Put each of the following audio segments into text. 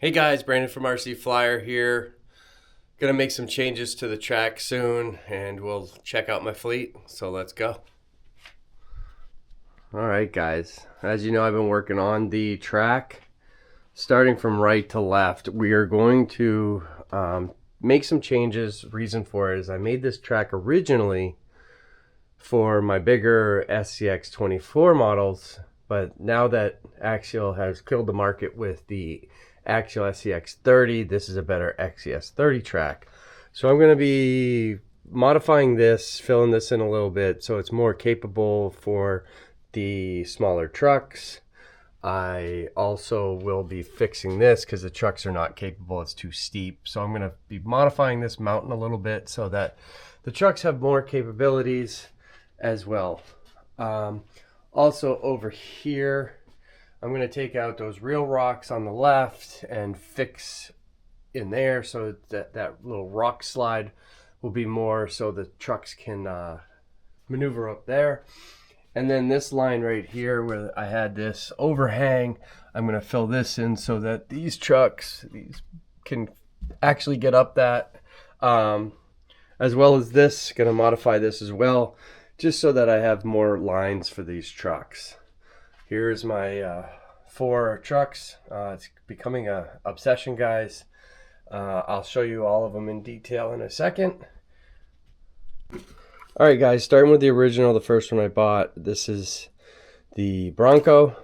Hey guys, Brandon from RC Flyer here. Gonna make some changes to the track soon and we'll check out my fleet, so let's go. Alright guys, as you know I've been working on the track starting from right to left. We are going to make some changes. Reason for it is I made this track originally for my bigger SCX24 models, but now that Axial has killed the market with the Axial SCX30, this is a better SCX30 track. So I'm going to be modifying this, filling this in a little bit so it's more capable for the smaller trucks. I also will be fixing this because the trucks are not capable, it's too steep. So I'm going to be modifying this mountain a little bit so that the trucks have more capabilities as well. Also over here, I'm going to take out those real rocks on the left and fix in there so that little rock slide will be more so the trucks can maneuver up there. And then this line right here where I had this overhang, I'm going to fill this in so that these trucks can actually get up that. As well as this, going to modify this as well, just so that I have more lines for these trucks. Here's my 4 trucks. It's becoming an obsession, guys. I'll show you all of them in detail in a second. Alright guys, starting with the original, the first one I bought. This is the Bronco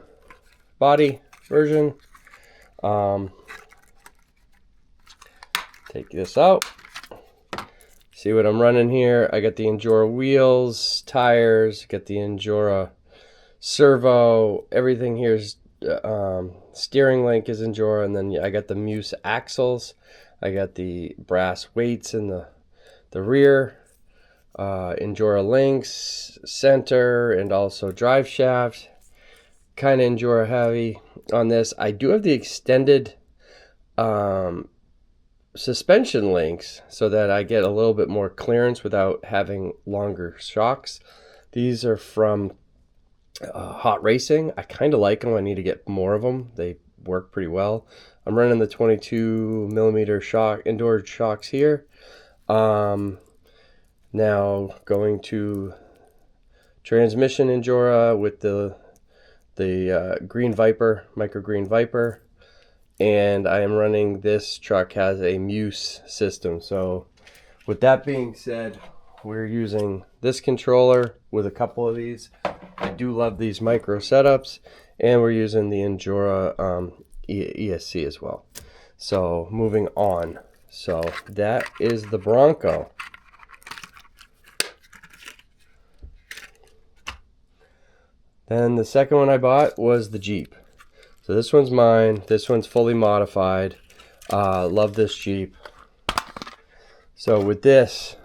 body version. Take this out. See what I'm running here. I got the Endura wheels, tires, got the Endura servo, everything here is steering link is Endura, and then I got the Muse axles. I got the brass weights in the rear, Endura links, center, and also drive shaft. Kind of Endura heavy on this. I do have the extended suspension links so that I get a little bit more clearance without having longer shocks. These are from Hot Racing. I kind of like them. I need to get more of them. They work pretty well. I'm running the 22mm shock indoor shocks here. Now going to transmission Endura with the Green Viper, Micro Green Viper. And I am running, this truck has a Muse system. So with that being said, we're using this controller with a couple of these. I do love these micro setups, and we're using the Endura ESC as well. So moving on. So that is the Bronco. Then the second one I bought was the Jeep. So this one's mine. This one's fully modified. Love this Jeep. So with this,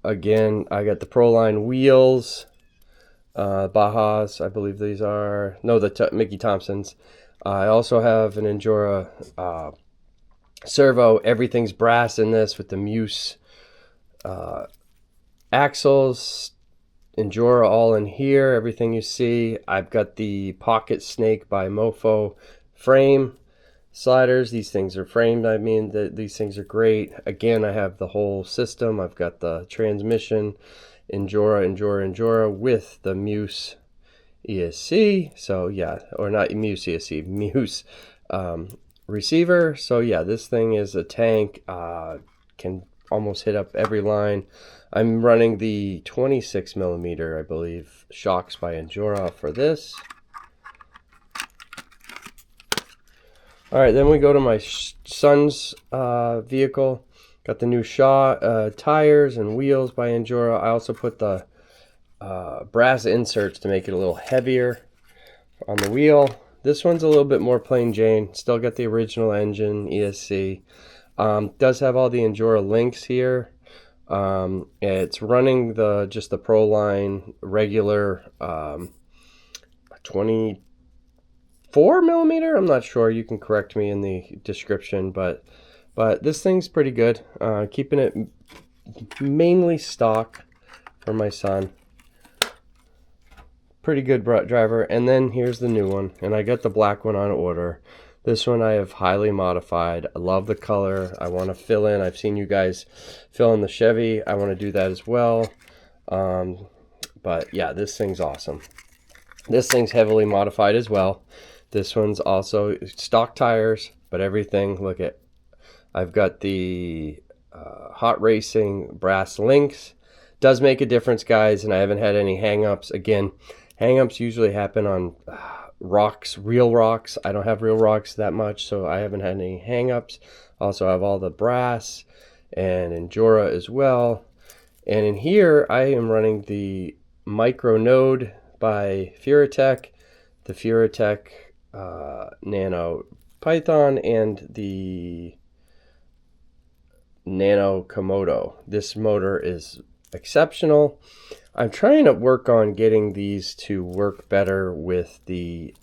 again, I got the Proline wheels, Bajas, I believe these are. No, the Mickey Thompsons. I also have an Endura servo. Everything's brass in this with the Muse axles. Endura all in here, everything you see. I've got the Pocket Snake by Mofo frame sliders. These things are framed. I mean, these things are great. Again, I have the whole system. I've got the transmission, Endura with the Muse ESC. So yeah, or not Muse ESC, Muse receiver. So yeah, this thing is a tank. Can almost hit up every line. I'm running the 26mm, I believe, shocks by Endura for this. Alright, then we go to my son's vehicle. Got the new tires and wheels by Endura. I also put the brass inserts to make it a little heavier on the wheel. This one's a little bit more plain Jane. Still got the original engine, ESC. Does have all the Endura links here. It's running just the Proline regular 24mm. I'm not sure. You can correct me in the description, but this thing's pretty good. Keeping it mainly stock for my son. Pretty good driver. And then here's the new one, and I got the black one on order. This one I have highly modified. I love the color. I want to fill in. I've seen you guys fill in the Chevy. I want to do that as well. But yeah, this thing's awesome. This thing's heavily modified as well. This one's also stock tires, but everything, look at, I've got the Hot Racing brass links. Does make a difference, guys, and I haven't had any hang-ups. Again, hang-ups usually happen on rocks, real rocks. I don't have real rocks that much, so I haven't had any hang-ups. Also, I have all the brass and Endura as well. And in here, I am running the Micro Node by Furatech, the Furatech Nano Python, and the Nano Komodo. This motor is exceptional. I'm trying to work on getting these to work better with the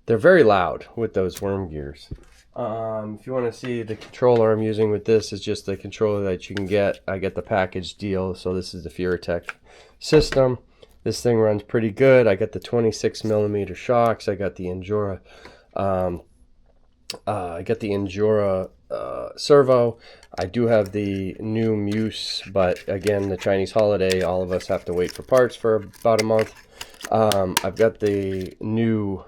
they're very loud with those worm gears. If you want to see the controller I'm using with this, is just the controller that you can get. I get the package deal, so this is the Furatech system. This thing runs pretty good. I got the 26mm shocks. I got the Endura servo. I do have the new Muse, but again, the Chinese holiday, all of us have to wait for parts for about a month. I've got the new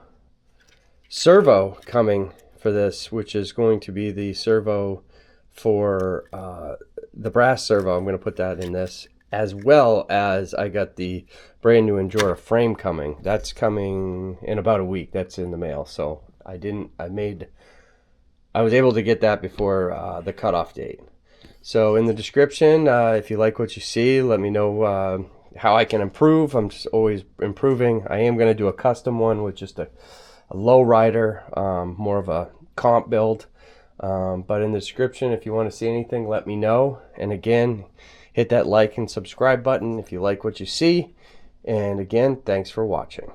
servo coming for this, which is going to be the servo for the brass servo. I'm going to put that in this, as well as I got the brand new Endura frame coming. That's coming in about a week. That's in the mail. So I was able to get that before the cutoff date. So in the description, if you like what you see, let me know how I can improve. I'm just always improving. I am going to do a custom one with just a low rider, more of a comp build. But in the description, if you want to see anything, let me know. And again, hit that like and subscribe button if you like what you see. And again, thanks for watching.